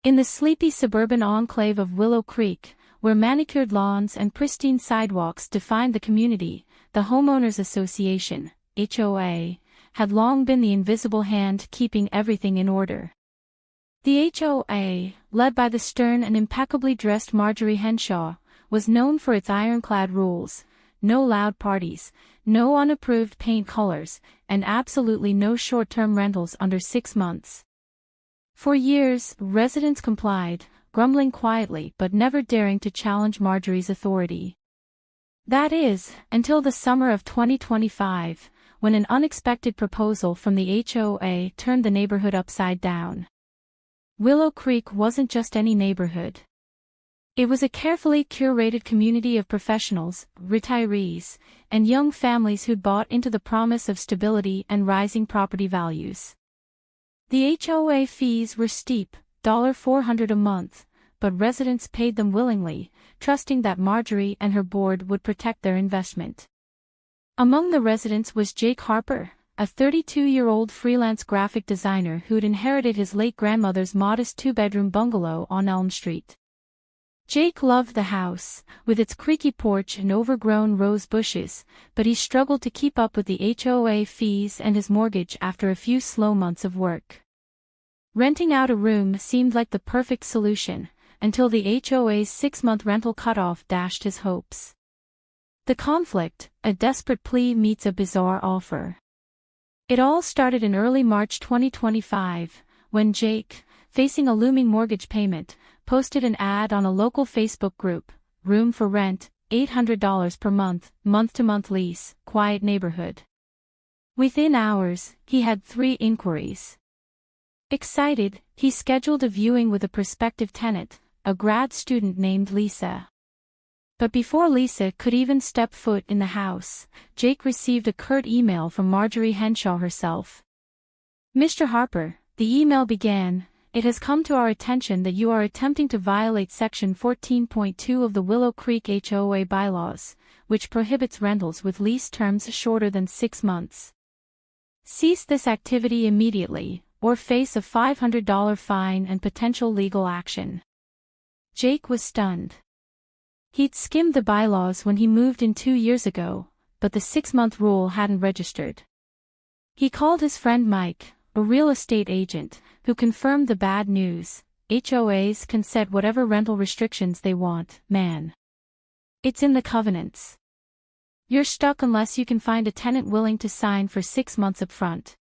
In the sleepy suburban enclave of Willow Creek, where manicured lawns and pristine sidewalks defined the community, the Homeowners Association, HOA, had long been the invisible hand keeping everything in order. The HOA, led by the stern and impeccably dressed Marjorie Henshaw, was known for its ironclad rules: no loud parties, no unapproved paint colors, and absolutely no short-term rentals under 6 months. For years, residents complied, grumbling quietly but never daring to challenge Marjorie's authority. That is, until the summer of 2025, when an unexpected proposal from the HOA turned the neighborhood upside down. Willow Creek wasn't just any neighborhood. It was a carefully curated community of professionals, retirees, and young families who'd bought into the promise of stability and rising property values. The HOA fees were steep, $400 a month, but residents paid them willingly, trusting that Marjorie and her board would protect their investment. Among the residents was Jake Harper, a 32-year-old freelance graphic designer who'd inherited his late grandmother's modest 2-bedroom bungalow on Elm Street. Jake loved the house, with its creaky porch and overgrown rose bushes, but he struggled to keep up with the HOA fees and his mortgage after a few slow months of work. Renting out a room seemed like the perfect solution, until the HOA's 6-month rental cutoff dashed his hopes. The conflict, a desperate plea meets a bizarre offer. It all started in early March 2025, when Jake, facing a looming mortgage payment, posted an ad on a local Facebook group: room for rent, $800 per month, month-to-month lease, quiet neighborhood. Within hours, he had 3 inquiries. Excited, he scheduled a viewing with a prospective tenant, a grad student named Lisa. But before Lisa could even step foot in the house, Jake received a curt email from Marjorie Henshaw herself. "Mr. Harper," the email began, "it has come to our attention that you are attempting to violate Section 14.2 of the Willow Creek HOA bylaws, which prohibits rentals with lease terms shorter than 6 months. Cease this activity immediately, or face a $500 fine and potential legal action." Jake was stunned. He'd skimmed the bylaws when he moved in 2 years ago, but the 6-month rule hadn't registered. He called his friend Mike, a real estate agent, who confirmed the bad news: HOAs can set whatever rental restrictions they want, man. It's in the covenants. You're stuck unless you can find a tenant willing to sign for 6 months up front.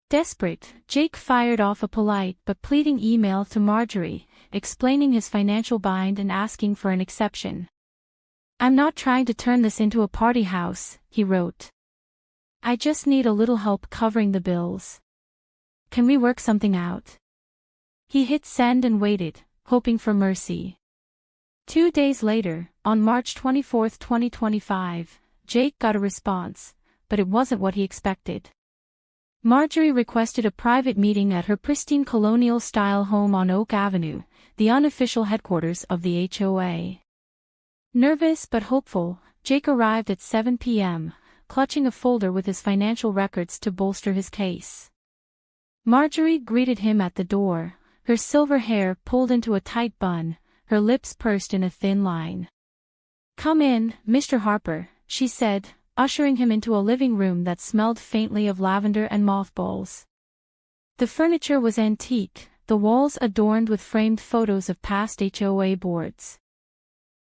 Desperate, Jake fired off a polite but pleading email to Marjorie, explaining his financial bind and asking for an exception. "I'm not trying to turn this into a party house," he wrote. "I just need a little help covering the bills. Can we work something out?" He hit send and waited, hoping for mercy. 2 days later, on March 24, 2025, Jake got a response, but it wasn't what he expected. Marjorie requested a private meeting at her pristine colonial-style home on Oak Avenue, the unofficial headquarters of the HOA. Nervous but hopeful, Jake arrived at 7 p.m., clutching a folder with his financial records to bolster his case. Marjorie greeted him at the door, her silver hair pulled into a tight bun, her lips pursed in a thin line. "Come in, Mr. Harper," she said, ushering him into a living room that smelled faintly of lavender and mothballs. The furniture was antique, the walls adorned with framed photos of past HOA boards.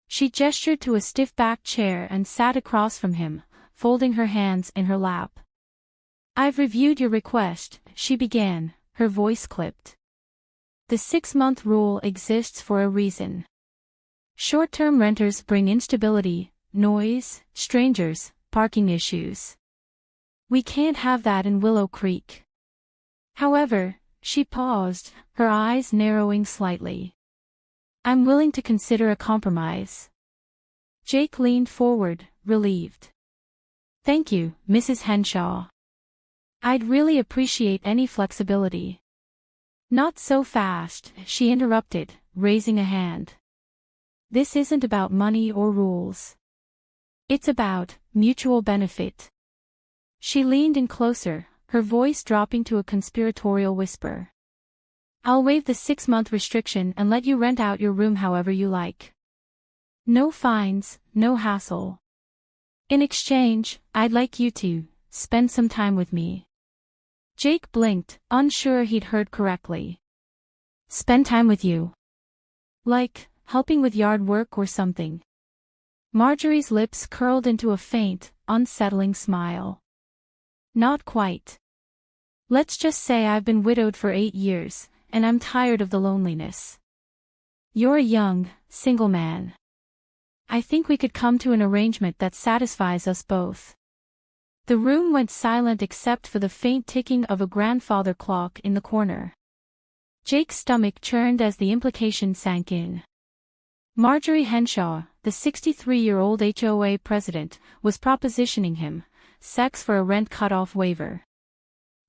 She gestured to a stiff-backed chair and sat across from him, folding her hands in her lap. "I've reviewed your request," she began, her voice clipped. "The 6-month rule exists for a reason. Short-term renters bring instability, noise, strangers, parking issues. We can't have that in Willow Creek." However, she paused, her eyes narrowing slightly. "I'm willing to consider a compromise." Jake leaned forward, relieved. "Thank you, Mrs. Henshaw. I'd really appreciate any flexibility." "Not so fast," she interrupted, raising a hand. "This isn't about money or rules. It's about mutual benefit." She leaned in closer, her voice dropping to a conspiratorial whisper. I'll waive the 6-month restriction and let you rent out your room however you like. No fines, no hassle. In exchange, I'd like you to spend some time with me. Jake blinked, unsure he'd heard correctly. Spend time with you? Like, helping with yard work or something? Marjorie's lips curled into a faint, unsettling smile. Not quite. Let's just say I've been widowed for 8 years, and I'm tired of the loneliness. You're a young, single man. I think we could come to an arrangement that satisfies us both. The room went silent except for the faint ticking of a grandfather clock in the corner. Jake's stomach churned as the implication sank in. Marjorie Henshaw, the 63-year-old HOA president, was propositioning him sex for a rent cutoff waiver.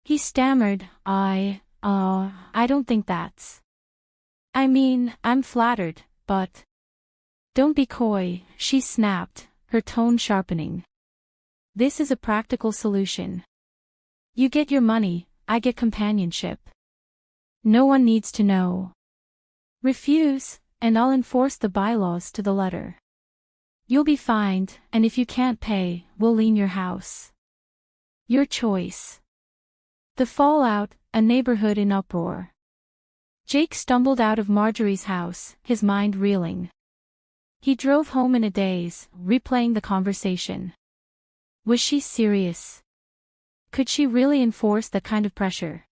He stammered, I don't think that's. I mean, I'm flattered, but. Don't be coy, she snapped, her tone sharpening. This is a practical solution. You get your money, I get companionship. No one needs to know. Refuse, and I'll enforce the bylaws to the letter. You'll be fined, and if you can't pay, we'll lien your house. Your choice. The fallout, a neighborhood in uproar. Jake stumbled out of Marjorie's house, his mind reeling. He drove home in a daze, replaying the conversation. Was she serious? Could she really enforce that kind of pressure?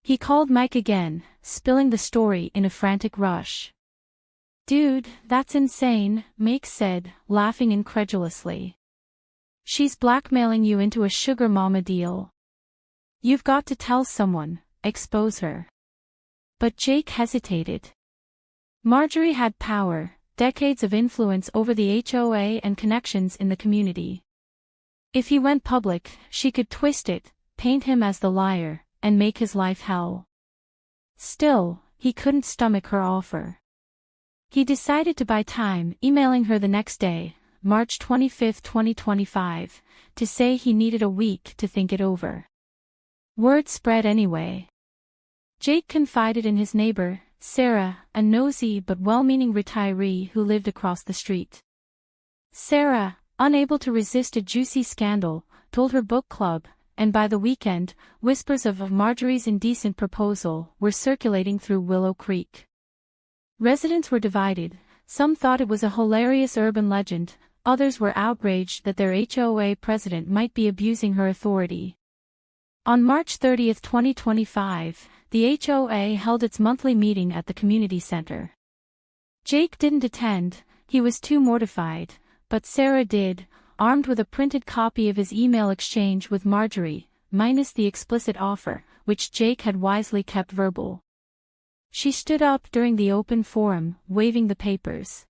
He called Mike again, spilling the story in a frantic rush. Dude, that's insane, Mike said, laughing incredulously. She's blackmailing you into a sugar mama deal. You've got to tell someone, expose her. But Jake hesitated. Marjorie had power, decades of influence over the HOA and connections in the community. If he went public, she could twist it, paint him as the liar, and make his life hell. Still, he couldn't stomach her offer. He decided to buy time, emailing her the next day, March 25, 2025, to say he needed a week to think it over. Word spread anyway. Jake confided in his neighbor, Sarah, a nosy but well-meaning retiree who lived across the street. Sarah, unable to resist a juicy scandal, told her book club, and by the weekend, whispers of Marjorie's indecent proposal were circulating through Willow Creek. Residents were divided. Some thought it was a hilarious urban legend, others were outraged that their HOA president might be abusing her authority. On March 30, 2025, the HOA held its monthly meeting at the community center. Jake didn't attend, he was too mortified, but Sarah did, armed with a printed copy of his email exchange with Marjorie, minus the explicit offer, which Jake had wisely kept verbal. She stood up during the open forum, waving the papers.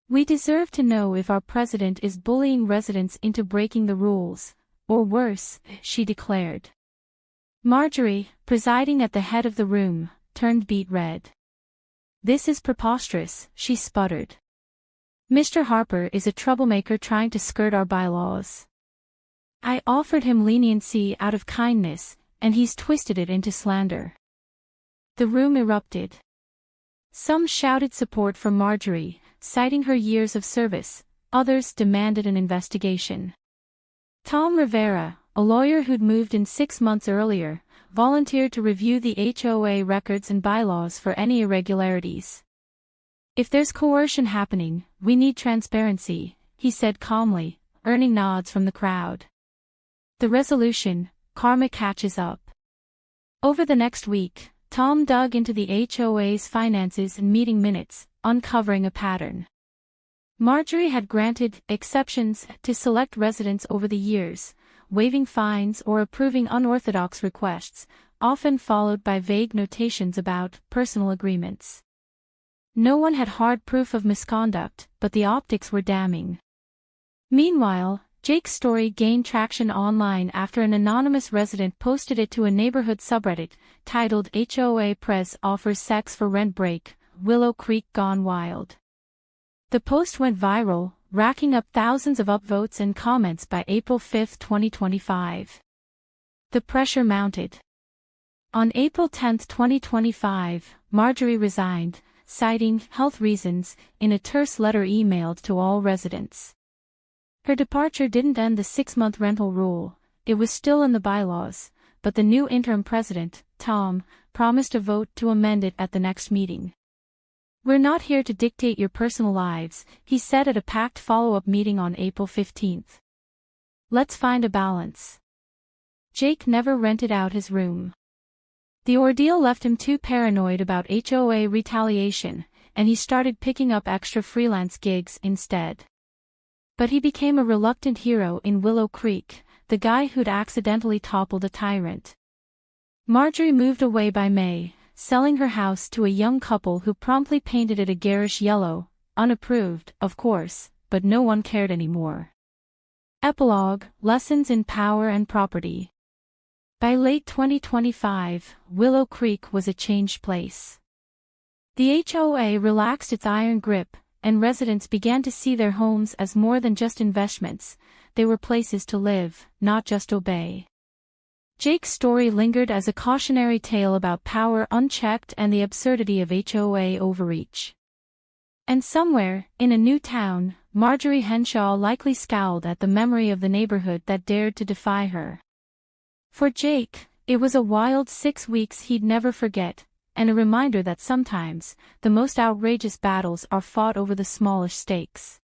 We deserve to know if our president is bullying residents into breaking the rules, or worse, she declared. Marjorie, presiding at the head of the room, turned beet red. This is preposterous, she sputtered. Mr. Harper is a troublemaker trying to skirt our bylaws. I offered him leniency out of kindness, and he's twisted it into slander. The room erupted. Some shouted support for Marjorie, citing her years of service, others demanded an investigation. Tom Rivera, a lawyer who'd moved in 6 months earlier, volunteered to review the HOA records and bylaws for any irregularities. If there's coercion happening, we need transparency, he said calmly, earning nods from the crowd. The resolution, karma catches up. Over the next week, Tom dug into the HOA's finances and meeting minutes, uncovering a pattern. Marjorie had granted exceptions to select residents over the years, waiving fines or approving unorthodox requests, often followed by vague notations about personal agreements. No one had hard proof of misconduct, but the optics were damning. Meanwhile, Jake's story gained traction online after an anonymous resident posted it to a neighborhood subreddit, titled HOA Prez Offers Sex for Rent Break, Willow Creek Gone Wild. The post went viral, racking up thousands of upvotes and comments by April 5, 2025. The pressure mounted. On April 10, 2025, Marjorie resigned, citing health reasons, in a terse letter emailed to all residents. Her departure didn't end the 6-month rental rule. It was still in the bylaws, but the new interim president, Tom, promised a vote to amend it at the next meeting. "We're not here to dictate your personal lives," he said at a packed follow-up meeting on April 15. "Let's find a balance." Jake never rented out his room. The ordeal left him too paranoid about HOA retaliation, and he started picking up extra freelance gigs instead. But he became a reluctant hero in Willow Creek, the guy who'd accidentally toppled a tyrant. Marjorie moved away by May, selling her house to a young couple who promptly painted it a garish yellow, unapproved, of course, but no one cared anymore. Epilogue: Lessons in Power and Property. By late 2025, Willow Creek was a changed place. The HOA relaxed its iron grip, and residents began to see their homes as more than just investments. They were places to live, not just obey. Jake's story lingered as a cautionary tale about power unchecked and the absurdity of HOA overreach. And somewhere, in a new town, Marjorie Henshaw likely scowled at the memory of the neighborhood that dared to defy her. For Jake, it was a wild 6 weeks he'd never forget, and a reminder that sometimes, the most outrageous battles are fought over the smallest stakes.